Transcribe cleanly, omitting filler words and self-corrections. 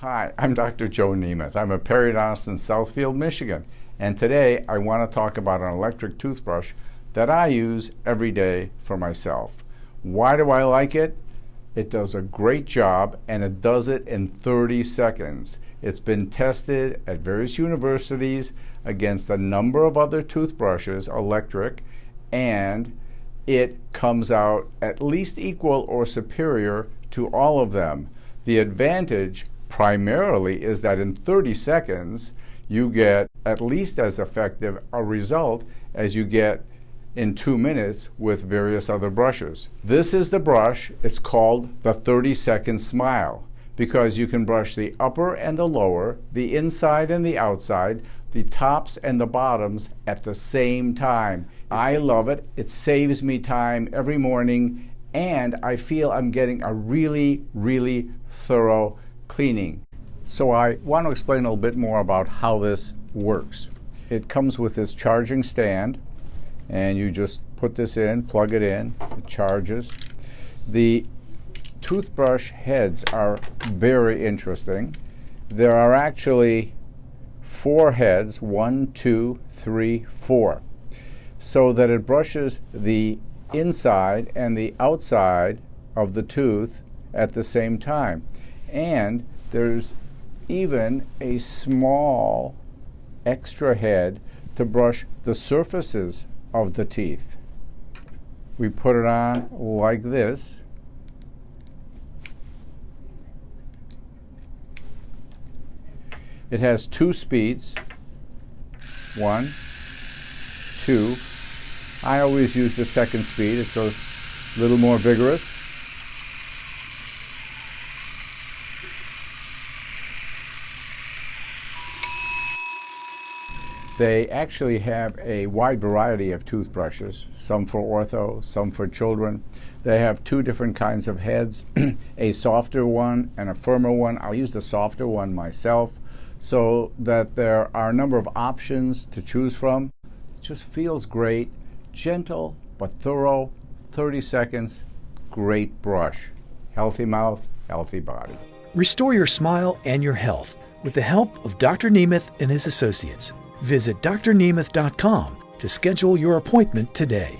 Hi, I'm Dr. Joe Nemeth. I'm a periodontist in Southfield, Michigan, and today I want to talk about an electric toothbrush that I use every day for myself. Why do I like it? It does a great job, and it does it in 30 seconds. It's been tested at various universities against a number of other toothbrushes, electric, and it comes out at least equal or superior to all of them. The advantage primarily is that in 30 seconds you get at least as effective a result as you get in 2 minutes with various other brushes. This is the brush. It's called the 30-second smile because you can brush the upper and the lower, the inside and the outside, the tops and the bottoms at the same time. I love it. It saves me time every morning, and I feel I'm getting a really, really thorough cleaning. So I want to explain a little bit more about how this works. It comes with this charging stand, and you just put this in, plug it in, it charges. The toothbrush heads are very interesting. There are actually 4 heads, 1, 2, 3, 4, so that it brushes the inside and the outside of the tooth at the same time. And there's even a small extra head to brush the surfaces of the teeth. We put it on like this. It has 2 speeds, 1, 2. I always use the second speed. It's a little more vigorous. They actually have a wide variety of toothbrushes, some for ortho, some for children. They have 2 different kinds of heads, a softer one and a firmer one. I'll use the softer one myself so that there are a number of options to choose from. It just feels great, gentle but thorough, 30 seconds, great brush. Healthy mouth, healthy body. Restore your smile and your health with the help of Dr. Nemeth and his associates. Visit drnemeth.com to schedule your appointment today.